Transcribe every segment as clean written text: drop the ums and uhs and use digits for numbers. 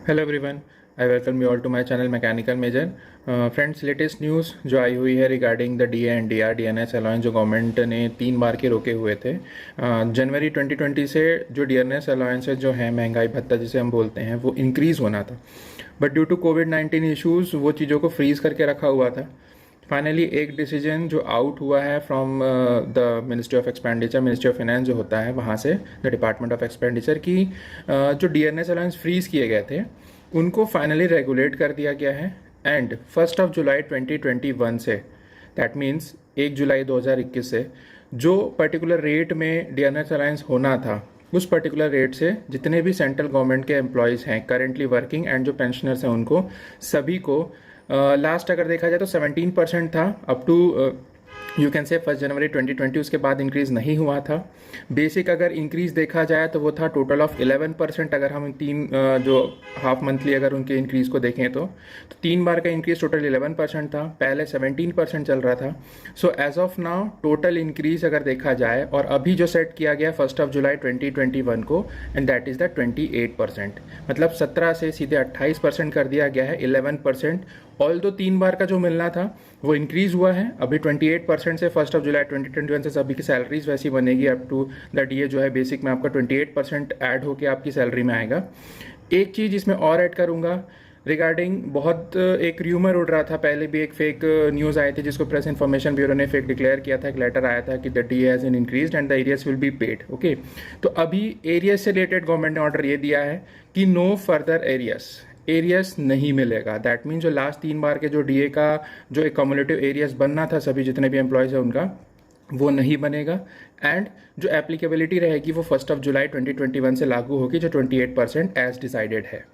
Hello everyone, I welcome you all to my channel mechanical major. Friends, latest news जो आई हुई है regarding the DA and DNS allowance जो government ने 3 बार के रोके हुए थे। जनवरी 2020 से जो डीएनएस अलाउंसेज जो है, महंगाई भत्ता जिसे हम बोलते हैं, वो इंक्रीज़ होना था, बट ड्यू टू कोविड-19 इश्यूज़ वो चीज़ों को फ्रीज़ करके रखा हुआ था। फाइनली एक डिसीजन जो आउट हुआ है from the ministry of expenditure, ministry of finance जो होता है वहाँ से, द डिपार्टमेंट ऑफ एक्सपेंडिचर की जो डीएनएस अलाउंस फ्रीज़ किए गए थे उनको फाइनली रेगुलेट कर दिया गया है। एंड 1 जुलाई 2021 से, दैट मीन्स 1 जुलाई 2021 से जो पर्टिकुलर रेट में डीएनएस अलाउंस होना था, उस पर्टिकुलर रेट से जितने भी सेंट्रल गवर्नमेंट के एम्प्लॉयज़ हैं करेंटली वर्किंग एंड जो पेंशनर्स हैं उनको सभी को लास्ट अगर देखा जाए तो 17% था up to you can say 1 जनवरी 2020। उसके बाद इंक्रीज़ नहीं हुआ था। बेसिक अगर इंक्रीज़ देखा जाए तो वो था टोटल ऑफ 11%। अगर हम जो हाफ मंथली अगर उनके इंक्रीज़ को देखें तो 3 बार का इंक्रीज़ टोटल 11% था, पहले 17% चल रहा था। So as of now total increase अगर देखा जाए और अभी जो सेट किया गया 1 जुलाई 2021 को, एंड दैट इज़ द 28%, मतलब 17 से सीधे 28% कर दिया गया है, 11%। ऑल दो 3 बार का जो मिलना था वो इंक्रीज़ हुआ है अभी 28% से 1 जुलाई 2021 से। सभी की सैलरीज वैसी बनेगी अप टू द डीए जो है बेसिक में आपका 28% ऐड होके आपकी सैलरी में आएगा। एक चीज़ इसमें और ऐड करूँगा रिगार्डिंग, बहुत एक र्यूमर उड़ रहा था, पहले भी एक फेक न्यूज़ आई थी जिसको प्रेस इन्फॉर्मेशन ब्यूरो ने फेक डिक्लेयर किया था। एक लेटर आया था कि the DA has increased and the arrears will be paid. Okay, तो अभी एरियस से रिलेटेड गवर्नमेंट ने ऑर्डर ये दिया है कि नो फर्दर एरियस नहीं मिलेगा। दैट मीन जो लास्ट 3 बार के जो डीए का जो एक कम्युलेटिव एरियस बनना था सभी जितने भी एम्प्लॉयज़ है उनका, वो नहीं बनेगा। एंड जो एप्लीकेबिलिटी रहेगी वो 1 जुलाई 2021 से लागू होगी, जो 28% एज डिसाइडेड है।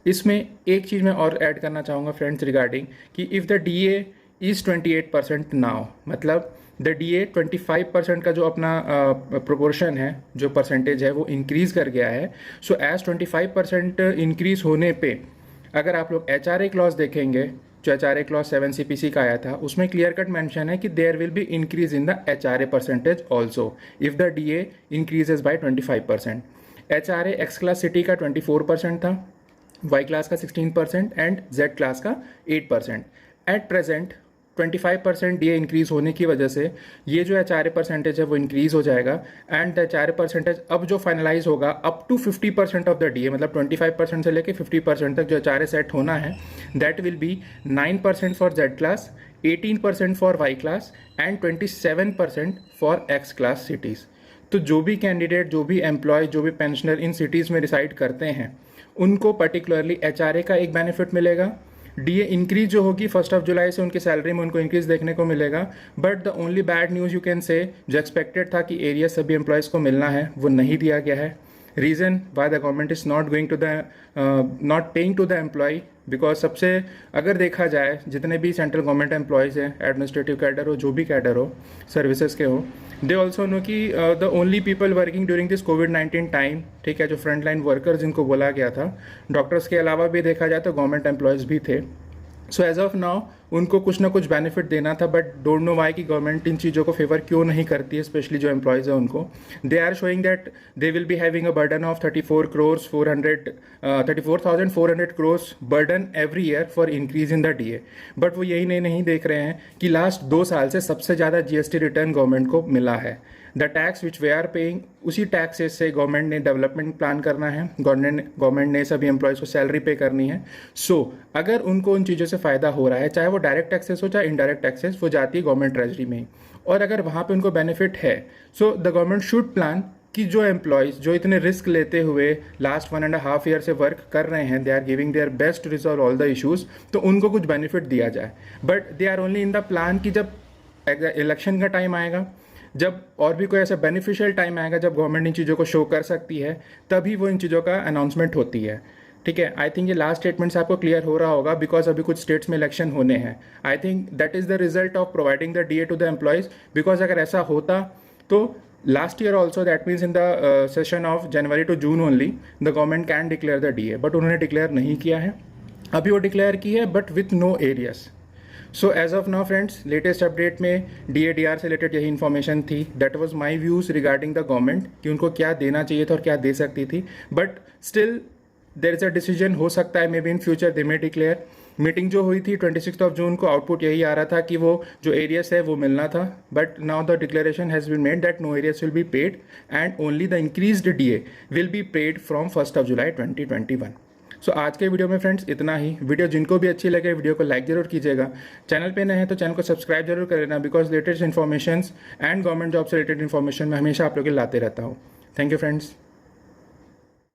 इसमें एक चीज़ मैं और ऐड करना चाहूँगा फ्रेंड्स रिगार्डिंग कि if the DA is 28% now, मतलब द डीए 25% का जो अपना प्रोपोर्शन है, जो परसेंटेज है, वो इंक्रीज़ कर गया है। सो एज 25% इंक्रीज़ होने पे अगर आप लोग एचआरए क्लॉज देखेंगे, जो एचआरए क्लॉज 7 सीपीसी का आया था, उसमें क्लियर कट मेंशन है कि there will be increase in the HRA percentage also if the DA increases by 25%। HRA X class city का 24% था, वाई क्लास का 16% एंड जेड क्लास का 8%। एट प्रेजेंट 25% डीए इंक्रीज़ होने की वजह से ये जो एचआरए परसेंटेज है वो इंक्रीज़ हो जाएगा। एंड द एचआरए परसेंटेज अब जो फाइनलाइज होगा up to 50% of the DA, मतलब 25% से लेके 50% तक जो एचआरए सेट होना है, that will be 9% for Z class, 18% for Y class and 27% for X class cities. तो जो भी कैंडिडेट, जो भी एम्प्लॉय, जो भी पेंशनर इन सिटीज़ में रिसाइड करते हैं उनको पर्टिकुलरली एचआरए का एक बेनिफिट मिलेगा। डीए इंक्रीज जो होगी 1 जुलाई से उनकी सैलरी में उनको इंक्रीज देखने को मिलेगा। But the only bad news you can say, जो एक्सपेक्टेड था कि एरिया सभी एम्प्लॉयज़ को मिलना है, वो नहीं दिया गया है। Reason why the government is not going to the not paying to the employee, because सबसे अगर देखा जाए जितने भी सेंट्रल गवर्नमेंट एम्प्लॉयज़ हैं, एडमिनिस्ट्रेटिव कैडर हो, जो भी कैडर हो, सर्विसेज के हो, दे ऑल्सो नो कि the only people working during this कोविड-19 टाइम, ठीक है, जो फ्रंट लाइन वर्कर्स जिनको बोला गया था, डॉक्टर्स के अलावा भी देखा जाए तो गवर्नमेंट एम्प्लॉयज़ भी थे। सो एज ऑफ नाउ उनको कुछ ना कुछ बेनिफिट देना था, बट डोंट नो वाई कि गवर्नमेंट इन चीज़ों को फेवर क्यों नहीं करती है, स्पेशली जो एम्प्लॉयज़ है उनको। They are showing that they will be having a burden of 34,400 crores burden every year for increase in the DA. But वो यही नहीं देख रहे हैं कि लास्ट 2 साल से सबसे ज़्यादा जीएसटी रिटर्न गवर्नमेंट को मिला है। The tax which they are paying, उसी टैक्सेस से गवर्नमेंट ने डेवलपमेंट प्लान करना है, गवर्नमेंट ने सभी एम्प्लॉयज़ को सैलरी पे करनी है। सो अगर उनको उन चीज़ों से फ़ायदा हो रहा है, चाहे वो डायरेक्ट टैक्सेस हो चाहे इनडायरेक्ट टैक्सेस, वो जाती है गवर्नमेंट ट्रेजरी में ही। और अगर वहाँ पे उनको बेनिफिट है, so the government should plan कि जो एम्प्लॉयज़ जो इतने रिस्क लेते हुए लास्ट 1.5 ईयर से वर्क कर रहे हैं, they are giving their best to resolve all the issues, तो उनको कुछ बेनिफिट दिया जाए। But they are only in the plan कि जब इलेक्शन का टाइम आएगा, जब और भी कोई ऐसा बेनिफिशियल टाइम आएगा जब गवर्नमेंट इन चीज़ों को शो कर सकती है, तभी वो इन चीज़ों का अनाउंसमेंट होती है। ठीक है, आई थिंक ये लास्ट स्टेटमेंट से आपको क्लियर हो रहा होगा, बिकॉज अभी कुछ स्टेट्स में इलेक्शन होने हैं। I think that is the result of providing the DA to the employees, because अगर ऐसा होता तो last year also, that means in the session of January to June only, the government can declare the DA, but उन्होंने declare नहीं किया है। अभी वो डिक्लेयर की है but with no arrears. So as of now friends, latest update में DA DR से रिलेटेड यही इन्फॉर्मेशन थी। That was my views regarding the government कि उनको क्या देना चाहिए था और क्या दे सकती थी। But still there is a decision, हो सकता है may be in future they may declare. Meeting जो हुई थी 26 ऑफ जून को, आउटपुट यही आ रहा था कि वो जो एरियस है वो मिलना था, but now the declaration has been made that no arrears will be paid and only the increased DA will be paid from 1 July 2021। सो आज के वीडियो में फ्रेंड्स इतना ही। वीडियो जिनको भी अच्छी लगे वीडियो को लाइक जरूर कीजिएगा, चैनल पे नए हैं तो चैनल को सब्सक्राइब जरूर कर लेना, because latest information and government job से रिलेटेड इन्फॉर्मेशन मैं हमेशा आप लोग के लाते रहता हूँ। Thank you friends.